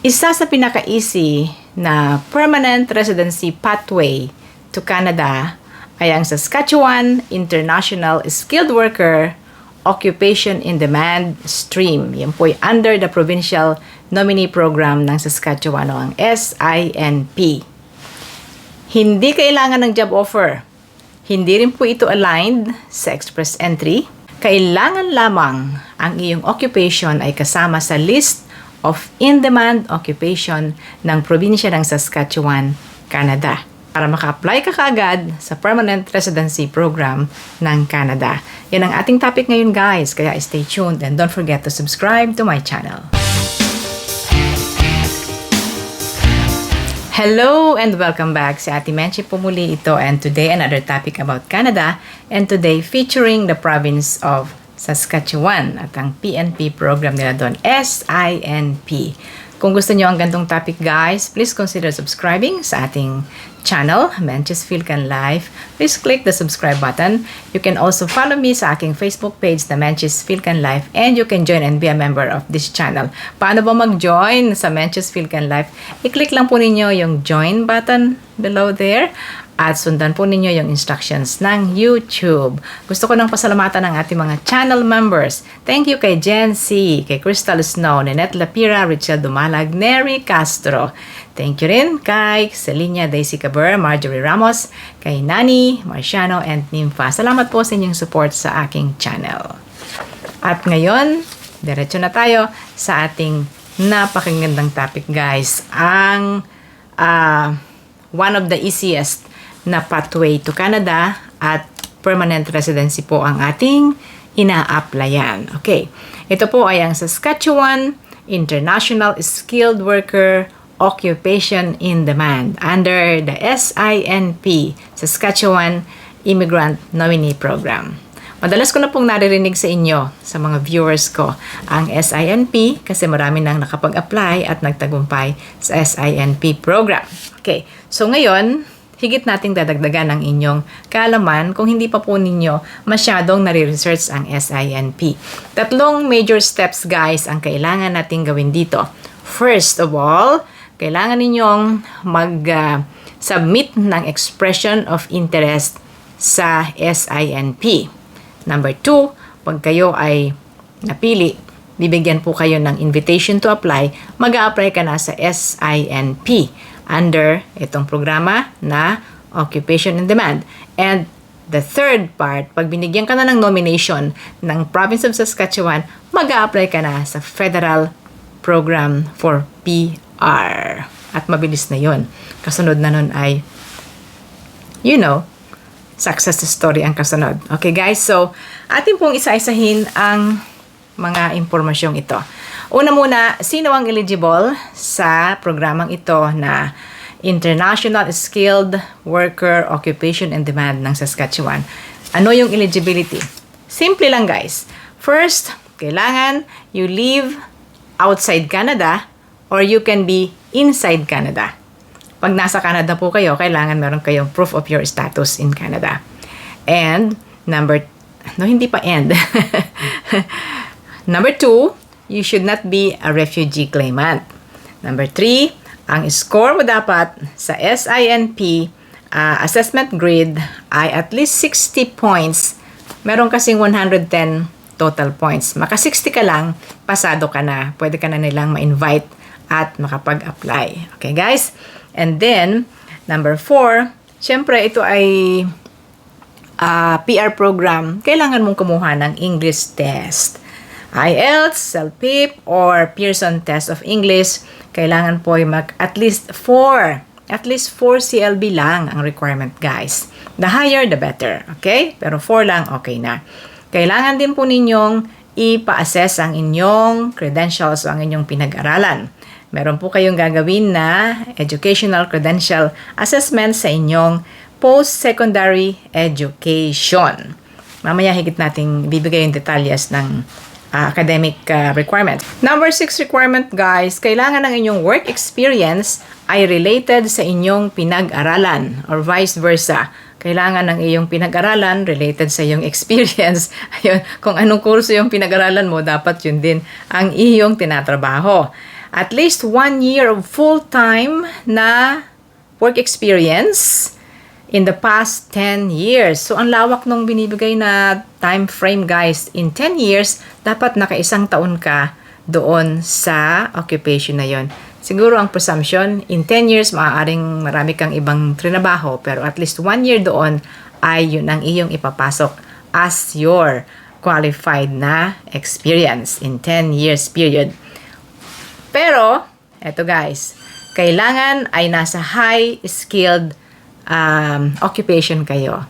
Isa sa pinaka-easy na permanent residency pathway to Canada ay ang Saskatchewan International Skilled Worker Occupation in Demand Stream. Yan po ay under the Provincial Nominee Program ng Saskatchewan o ang SINP. Hindi kailangan ng job offer. Hindi rin po ito aligned sa express entry. Kailangan lamang ang iyong occupation ay kasama sa list of in-demand occupation ng probinsya ng Saskatchewan, Canada, para maka-apply ka kaagad sa Permanent Residency Program ng Canada. Yan ang ating topic ngayon, guys, kaya stay tuned and don't forget to subscribe to my channel. Hello and welcome back. Si Ate Menchie po muli ito, and today another topic about Canada, and today featuring the province of Saskatchewan at ang PNP program nila doon, SINP. Kung gusto nyo ang gantong topic, guys, please consider subscribing sa ating channel, Menchie's Philcan Life. Please click the subscribe button. You can also follow me sa aking Facebook page na Menchie's Philcan Life, and you can join and be a member of this channel. Paano ba mag-join sa Menchie's Philcan Life? I-click lang po ninyo yung join button below there at sundan po ninyo yung instructions ng YouTube. Gusto ko nang pasalamatan ang ating mga channel members. Thank you kay Jen C, kay Crystal Snow, Ninette Lapira, Richelle Dumalag, Neri Castro. Thank you rin kay Celinia Daisy Caber, Marjorie Ramos, kay Nani, Marciano, and Nympha. Salamat po sa inyong support sa aking channel. At ngayon, diretso na tayo sa ating napakagandang topic, guys. Ang one of the easiest na pathway to Canada at permanent residency po ang ating ina-applyan. Okay. Ito po ay ang Saskatchewan International Skilled Worker Occupation in Demand under the SINP, Saskatchewan Immigrant Nominee Program. Madalas ko na pong naririnig sa inyo, sa mga viewers ko, ang SINP kasi marami nang nakapag-apply at nagtagumpay sa SINP program. Okay. So ngayon, higit nating dadagdagan ang inyong kaalaman kung hindi pa po ninyo masyadong nare-research ang SINP. Tatlong major steps, guys, ang kailangan nating gawin dito. First of all, kailangan ninyong mag-submit ng expression of interest sa SINP. Number 2, pag kayo ay napili, bibigyan po kayo ng invitation to apply, mag-a-apply ka na sa SINP under itong programa na Occupation in Demand. And the third part, pag binigyan ka na ng nomination ng Province of Saskatchewan, mag-a-apply ka na sa Federal Program for PR. At mabilis na yun. Kasunod na nun ay, success story ang kasunod. Okay, guys? So, atin pong isa-isahin ang mga impormasyong ito. Una muna, sino ang eligible sa programang ito na International Skilled Worker Occupation and Demand ng Saskatchewan? Ano yung eligibility? Simple lang, guys. First, kailangan you live outside Canada or you can be inside Canada. Pag nasa Canada po kayo, kailangan meron kayong proof of your status in Canada. And, Number 2, you should not be a refugee claimant. Number 3, ang score mo dapat sa SINP assessment grade ay at least 60 points. Meron kasing 110 total points. Maka 60 ka lang, pasado ka na. Pwede ka na nilang ma-invite at makapag-apply. Okay, guys? And then, number 4, syempre ito ay PR program. Kailangan mong kumuha ng English test. IELTS, CELPIP, or Pearson Test of English, kailangan po ay at least 4 CLB lang ang requirement, guys. The higher, the better. Okay? Pero 4 lang, okay na. Kailangan din po ninyong ipa-assess ang inyong credentials o ang inyong pinag-aralan. Meron po kayong gagawin na educational credential assessment sa inyong post-secondary education. Mamaya higit nating bibigay yung detalyes ng academic requirements. Number 6 requirement, guys, kailangan ng inyong work experience ay related sa inyong pinag-aralan or vice versa. Kailangan ng iyong pinag-aralan related sa iyong experience. Ayun, kung anong kurso yung pinag-aralan mo, dapat yun din ang iyong tinatrabaho. at least 1 year of full-time na work experience in the past 10 years. So, ang lawak nung binibigay na time frame, guys. In 10 years, dapat naka-1 taon ka doon sa occupation na yon. Siguro ang presumption, in 10 years, maaaring marami kang ibang trinabaho, pero at least 1 year doon ay yun ang iyong ipapasok as your qualified na experience in 10 years period. Pero, eto guys, kailangan ay nasa high-skilled occupation kayo.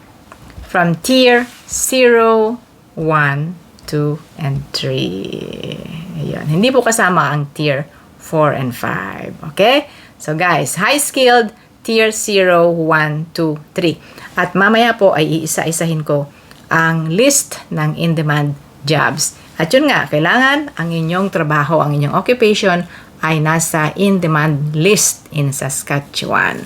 From tier 0, 1, 2, and 3. Ayan. Hindi po kasama ang tier 4 and 5. Okay? So guys, high-skilled, tier 0, 1, 2, 3. At mamaya po ay iisa-isahin ko ang list ng in-demand jobs. At yun nga, kailangan ang inyong trabaho, ang inyong occupation ay nasa in-demand list in Saskatchewan.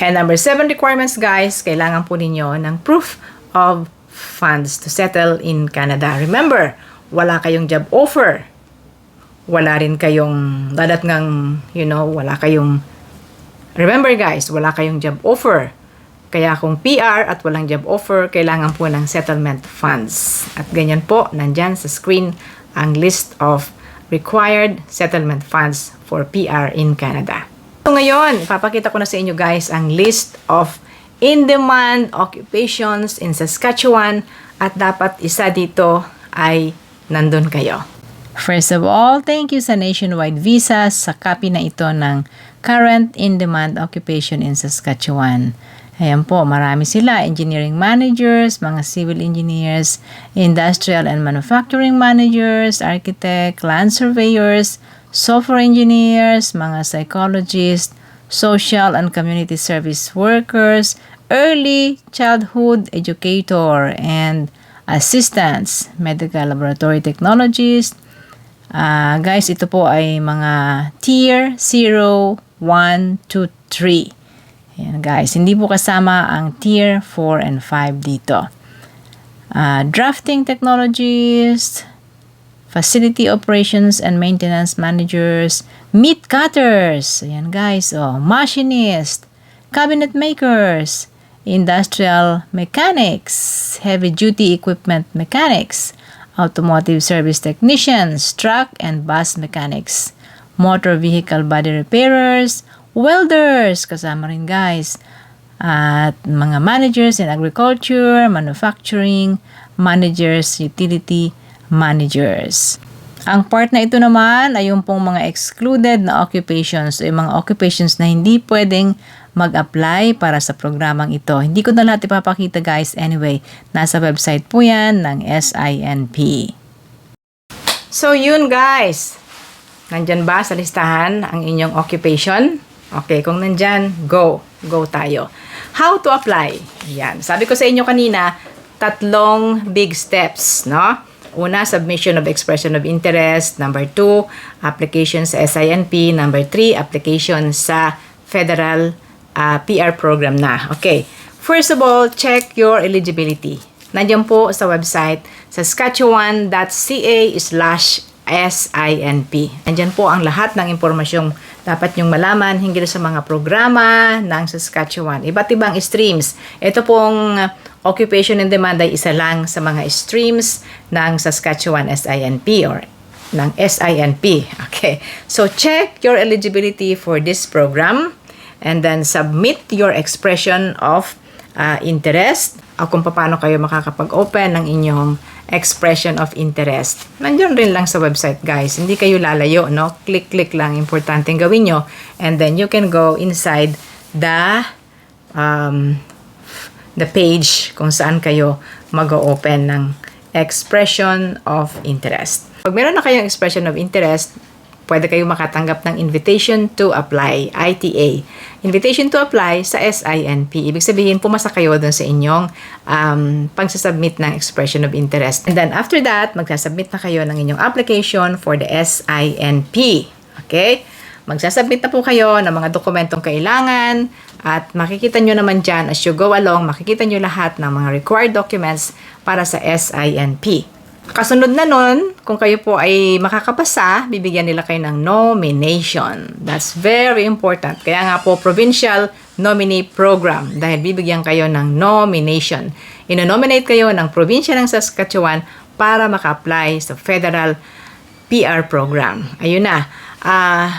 And number 7 requirements, guys, kailangan po ninyo ng proof of funds to settle in Canada. Remember, wala kayong job offer. Wala rin kayong, dadat ngang, wala kayong, remember guys, wala kayong job offer. Kaya kung PR at walang job offer, kailangan po ng settlement funds. At ganyan po, nandyan sa screen ang list of required settlement funds for PR in Canada. So ngayon, ipapakita ko na sa inyo guys ang list of in-demand occupations in Saskatchewan at dapat isa dito ay nandun kayo. First of all, thank you sa Nationwide Visas sa copy na ito ng current in-demand occupation in Saskatchewan. Ayan po, marami sila. Engineering managers, mga civil engineers, industrial and manufacturing managers, architect, land surveyors, software engineers, mga psychologists, social and community service workers, early childhood educator, and assistants, medical laboratory technologists. Guys, ito po ay mga tier 0, 1, 2, 3. Ayan guys, hindi po kasama ang tier 4 and 5 dito. Drafting technologists, facility operations and maintenance managers, meat cutters, ayan guys, machinist, cabinet makers, industrial mechanics, heavy duty equipment mechanics, automotive service technicians, truck and bus mechanics, motor vehicle body repairers, welders, kasama rin guys, at mga managers in agriculture, manufacturing, managers, utility managers. Ang part na ito naman ay yung pong mga excluded na occupations o yung mga occupations na hindi pwedeng mag-apply para sa programang ito. Hindi ko na lahat ipapakita guys. Anyway, nasa website po yan ng SINP. So yun guys. Nandyan ba sa listahan ang inyong occupation? Okay, kung nandyan, go. Go tayo. How to apply? Yan. Sabi ko sa inyo kanina, 3 big steps, no? Una, submission of expression of interest. Number 2, application sa SINP. Number 3, application sa federal PR program na. Okay. First of all, check your eligibility. Nandiyan po sa website saskatchewan.ca/SINP. Nandiyan po ang lahat ng impormasyong dapat nyong malaman hinggil sa mga programa ng Saskatchewan. Iba't ibang streams. Ito pong occupation in demand ay isa lang sa mga streams ng Saskatchewan SINP or ng SINP. Okay. So, check your eligibility for this program and then submit your expression of interest o kung paano kayo makakapag-open ng inyong expression of interest. Nandiyan rin lang sa website, guys. Hindi kayo lalayo, no? Click lang. Importanteng gawin nyo. And then you can go inside the page kung saan kayo mag-open ng expression of interest. Pag meron na kayong expression of interest, pwede kayo makatanggap ng invitation to apply, ITA. Invitation to apply sa SINP. Ibig sabihin, pumasa kayo dun sa inyong pagsasubmit ng expression of interest. And then after that, magsasubmit na kayo ng inyong application for the SINP. Okay? Magsasubmit na po kayo ng mga dokumentong kailangan at makikita nyo naman dyan as you go along, makikita nyo lahat ng mga required documents para sa SINP. Kasunod na nun, kung kayo po ay makakapasa, bibigyan nila kayo ng nomination. That's very important. Kaya nga po, Provincial Nominee Program, dahil bibigyan kayo ng nomination. Ino-nominate kayo ng probinsya ng Saskatchewan para maka-apply sa Federal PR Program. Ayun na.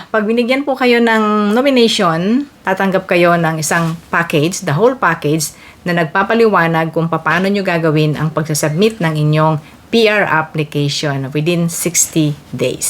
Pag binigyan po kayo ng nomination, tatanggap kayo ng isang package, the whole package, na nagpapaliwanag kung paano nyo gagawin ang pagsasubmit ng inyong PR application within 60 days.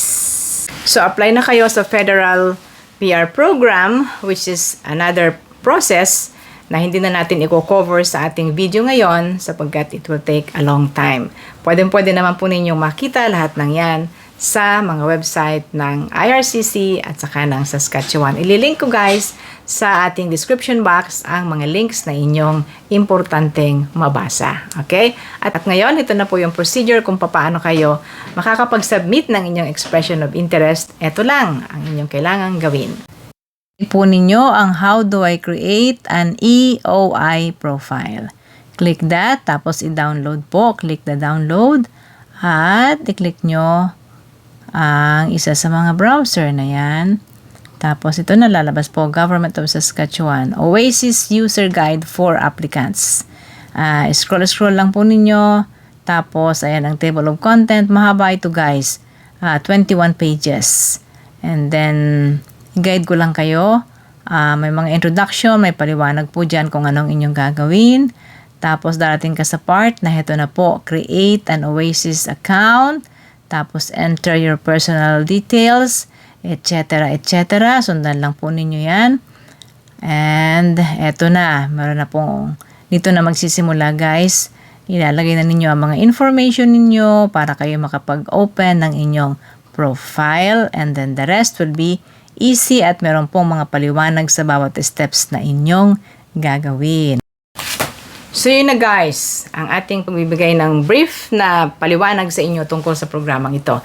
So, apply na kayo sa Federal PR Program, which is another process na hindi na natin i-cover sa ating video ngayon sapagkat it will take a long time. Pwede naman po ninyong makita lahat ng yan sa mga website ng IRCC at saka ng Saskatchewan. Ililink ko guys sa ating description box ang mga links na inyong importanteng mabasa. Okay? At ngayon, ito na po yung procedure kung paano kayo makakapag-submit ng inyong expression of interest. Ito lang ang inyong kailangang gawin. Po ninyo ang how do I create an EOI profile. Click that, tapos i-download po. Click the download at i-click nyo ang isa sa mga browser na yan. Tapos ito na lalabas po, Government of Saskatchewan, Oasis User Guide for Applicants. Scroll lang po ninyo. Tapos ayan ang table of content. Mahaba ito guys. 21 pages. And then guide ko lang kayo. May mga introduction, may paliwanag po dyan kung anong inyong gagawin. Tapos darating ka sa part na ito na po, create an Oasis account. Tapos enter your personal details, etc. etc. Sundan lang po ninyo yan. And eto na, meron na pong, dito na magsisimula guys. Ilalagay na ninyo ang mga information ninyo para kayo makapag-open ng inyong profile. And then the rest will be easy at meron pong mga paliwanag sa bawat steps na inyong gagawin. So yun na guys, ang ating pagbibigay ng brief na paliwanag sa inyo tungkol sa programang ito.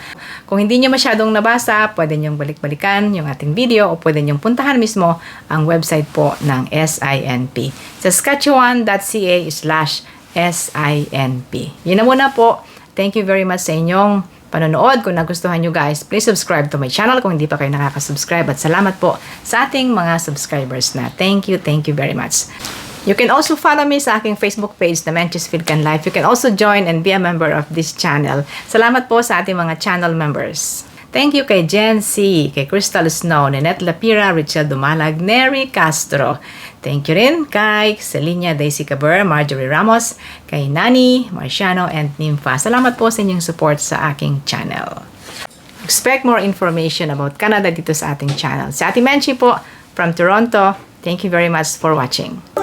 Kung hindi nyo masyadong nabasa, pwede nyo balik-balikan yung ating video o pwede nyo puntahan mismo ang website po ng SINP. Saskatchewan.ca/SINP. Yun na muna po. Thank you very much sa inyong panonood. Kung nagustuhan nyo guys, please subscribe to my channel kung hindi pa kayo nakaka-subscribe. At salamat po sa ating mga subscribers na. Thank you very much. You can also follow me sa aking Facebook page na Menchie's Philcan Life. You can also join and be a member of this channel. Salamat po sa ating mga channel members. Thank you kay Jen C., kay Crystal Snow, Ninette Lapira, Richelle Dumalag, Neri Castro. Thank you rin kay Celinia Daisy Caber, Marjorie Ramos, kay Nani, Marciano, and Nympha. Salamat po sa inyong support sa aking channel. Expect more information about Canada dito sa ating channel. Sa Ate Menchie po from Toronto. Thank you very much for watching.